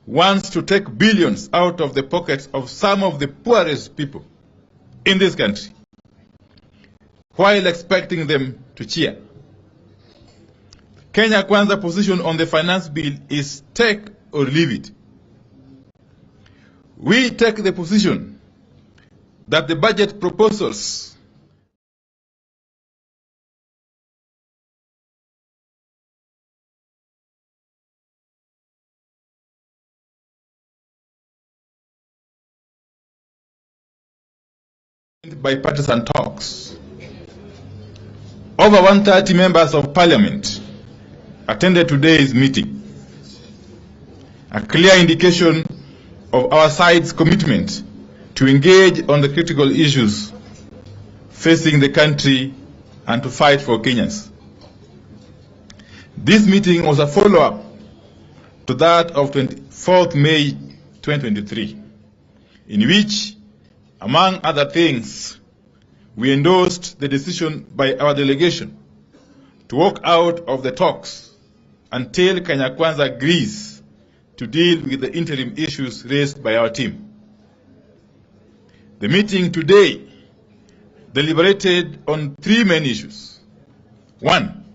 wants to take billions out of the pockets of some of the poorest people in this country, while expecting them to cheer. Kenya Kwanza position on the finance bill is take or leave it. We take the position that the budget proposals bipartisan talks. Over 130 members of Parliament attended today's meeting, a clear indication of our side's commitment to engage on the critical issues facing the country and to fight for Kenyans. This meeting was a follow-up to that of 24th May 2023, in which, among other things, we endorsed the decision by our delegation to walk out of the talks until Kenya Kwanza agrees to deal with the interim issues raised by our team. The meeting today deliberated on three main issues. 1.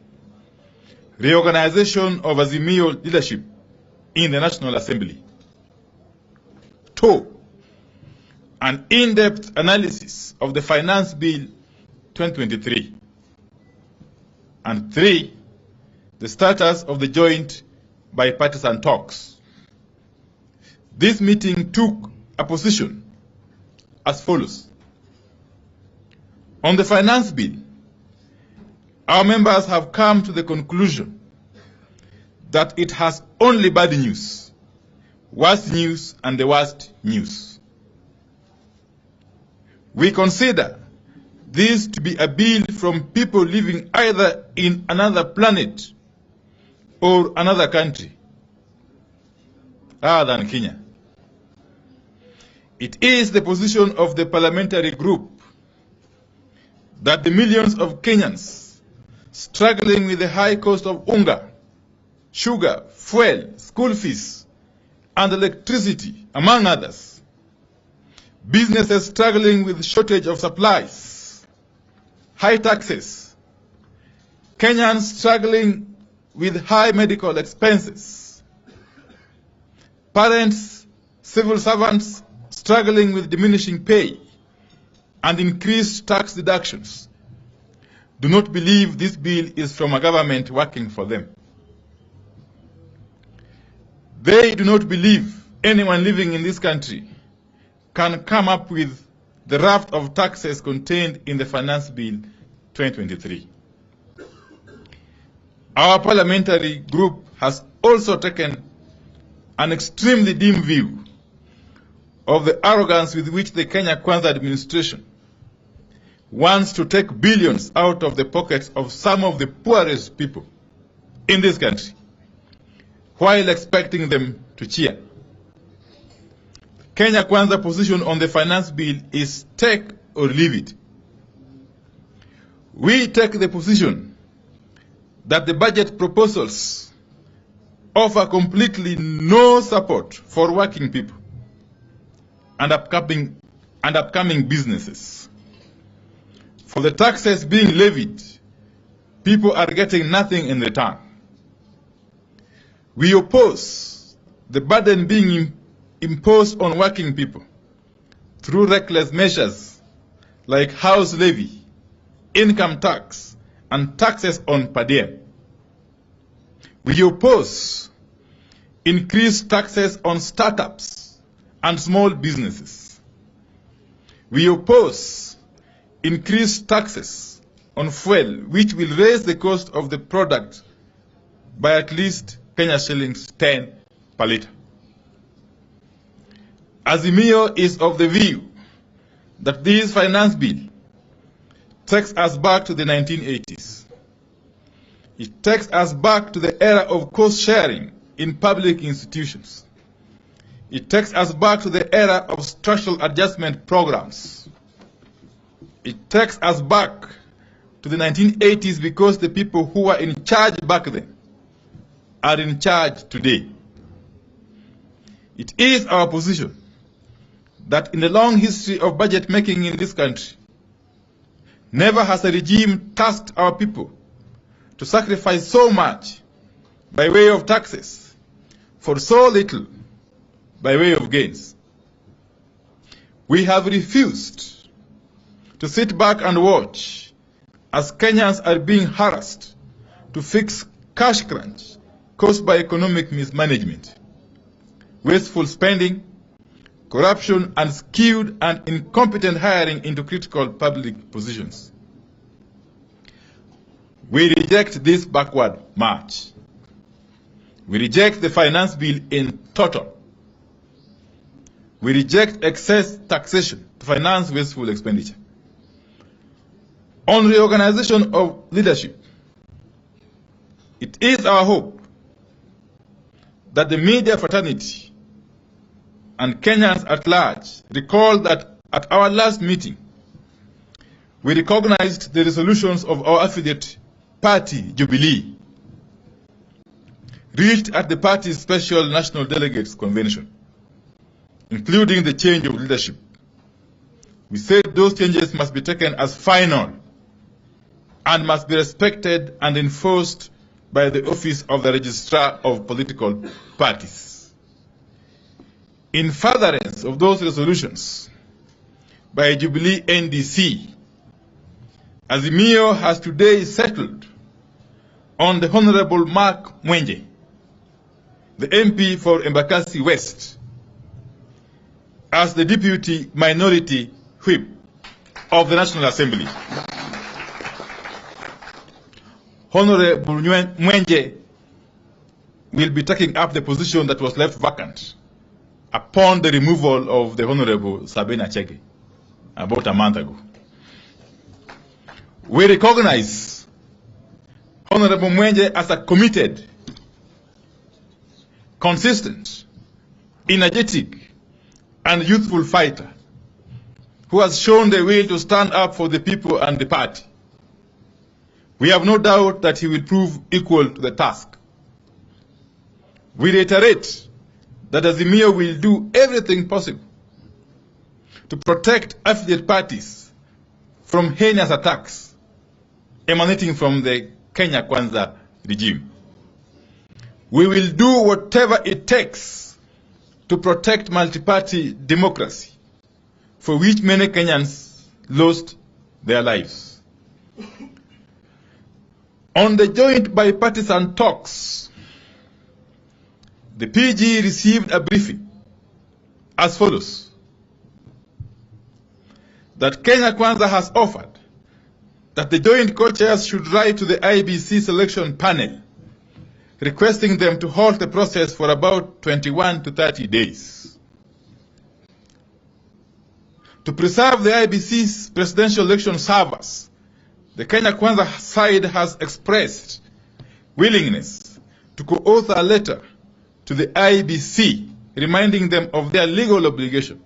Reorganization of Azimio leadership in the National Assembly. 2. An in-depth analysis of the Finance Bill 2023. And 3. The status of the joint bipartisan talks. This meeting took a position as follows. On the Finance Bill, our members have come to the conclusion that it has only bad news, worst news, and the worst news. We consider this to be a bill from people living either in another planet or another country other than Kenya. It is the position of the Parliamentary group that the millions of Kenyans struggling with the high cost of unga, sugar, fuel, school fees, and electricity, among others, businesses struggling with shortage of supplies, high taxes, Kenyans struggling with high medical expenses, parents, civil servants struggling with diminishing pay and increased tax deductions, do not believe this bill is from a government working for them. They do not believe anyone living in this country can come up with the raft of taxes contained in the Finance Bill 2023. Our parliamentary group has also taken an extremely dim view of the arrogance with which the Kenya Kwanza administration wants to take billions out of the pockets of some of the poorest people in this country, while expecting them to cheer. Kenya Kwanza position on the Finance Bill is take or leave it. We take the position that the budget proposals offer completely no support for working people and upcoming businesses. For the taxes being levied, people are getting nothing in return. We oppose the burden being imposed on working people through reckless measures like house levy, income tax, and taxes on per diem. We oppose increased taxes on startups and small businesses. We oppose increased taxes on fuel, which will raise the cost of the product by at least Kenya shillings 10 per liter. Azimio is of the view that this finance bill takes us back to the 1980s. It takes us back to the era of cost sharing in public institutions. It takes us back to the era of structural adjustment programs. It takes us back to the 1980s because the people who were in charge back then are in charge today. It is our position that in the long history of budget making in this country, never has a regime tasked our people to sacrifice so much by way of taxes for so little by way of gains. We have refused to sit back and watch as Kenyans are being harassed to fix cash crunch caused by economic mismanagement, wasteful spending, corruption, and skewed and incompetent hiring into critical public positions. We reject this backward march. We reject the finance bill in total. We reject excess taxation to finance wasteful expenditure. On reorganization of leadership, it is our hope that the media fraternity and Kenyans at large recall that at our last meeting, we recognized the resolutions of our affiliate party, Jubilee, reached at the party's special national delegates convention, including the change of leadership. We said those changes must be taken as final and must be respected and enforced by the office of the Registrar of Political Parties. In furtherance of those resolutions by Jubilee NDC, Azimio has today settled on the Honorable Mark Mwenje, the MP for Embakasi West, as the Deputy Minority Whip of the National Assembly. Honorable Mwenje will be taking up the position that was left vacant upon the removal of the Honorable Sabina Chege about a month ago. We recognize Honorable Mwenje as a committed, consistent, energetic, and youthful fighter who has shown the will to stand up for the people and the party. We have no doubt that he will prove equal to the task. We reiterate that Azimio will do everything possible to protect affiliate parties from heinous attacks emanating from the Kenya Kwanza regime. We will do whatever it takes to protect multi-party democracy, for which many Kenyans lost their lives. On the joint bipartisan talks, the PG received a briefing as follows: that Kenya Kwanza has offered that the joint co-chairs should write to the IBC selection panel requesting them to halt the process for about 21 to 30 days. To preserve the IBC's presidential election servers, the Kenya Kwanza side has expressed willingness to co-author a letter to the IBC reminding them of their legal obligation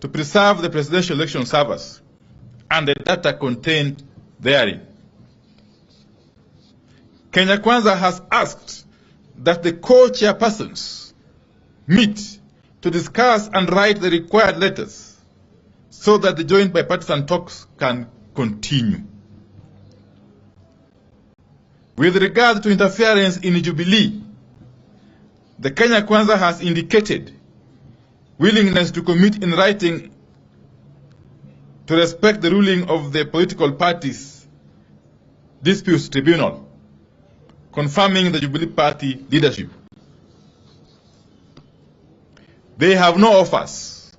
to preserve the presidential election servers and the data contained therein. Kenya Kwanza has asked that the co-chairpersons meet to discuss and write the required letters so that the joint bipartisan talks can continue. With regard to interference in Jubilee, the Kenya Kwanza has indicated willingness to commit in writing to respect the ruling of the political parties' disputes tribunal, confirming the Jubilee party leadership. They have no offers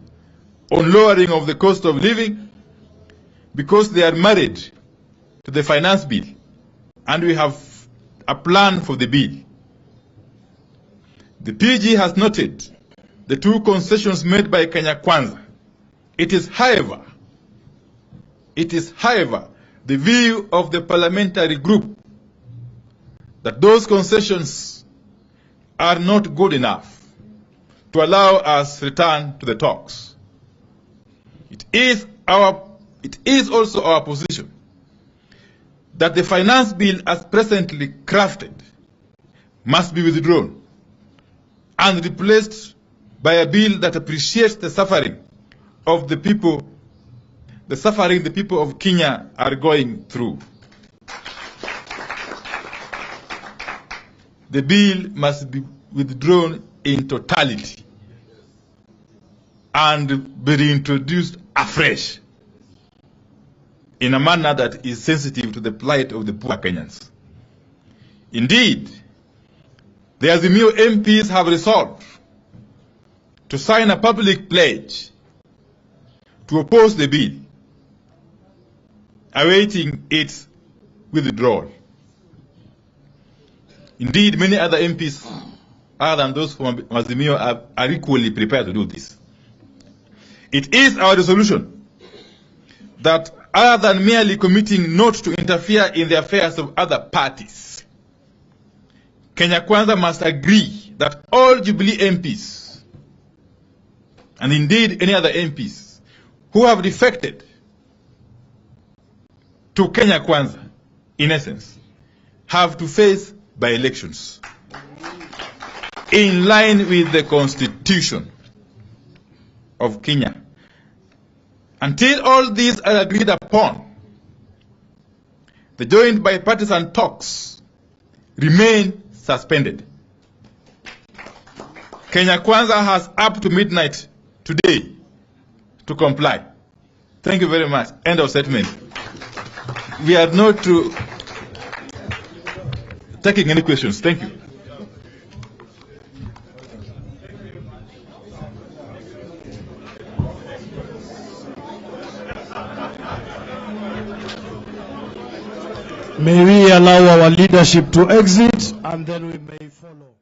on lowering of the cost of living because they are married to the finance bill, and we have a plan for the bill. The PG has noted the two concessions made by Kenya Kwanza. It is, however, the view of the parliamentary group that those concessions are not good enough to allow us return to the talks. It is also our position that the finance bill as presently crafted must be withdrawn and replaced by a bill that appreciates the suffering of the people, the people of Kenya are going through. The bill must be withdrawn in totality and be reintroduced afresh in a manner that is sensitive to the plight of the poor Kenyans. Indeed, the Azimio MPs have resolved to sign a public pledge to oppose the bill, awaiting its withdrawal. Indeed, many other MPs, other than those from Azimio, are equally prepared to do this. It is our resolution that, other than merely committing not to interfere in the affairs of other parties, Kenya Kwanza must agree that all Jubilee MPs, and indeed any other MPs, who have defected to Kenya Kwanza, in essence, have to face by-elections in line with the Constitution of Kenya. Until all these are agreed upon, the joint bipartisan talks remain suspended. Kenya Kwanza has up to midnight today to comply. Thank you very much. End of statement. We are not taking any questions. Thank you. May we allow our leadership to exit, and then we may follow.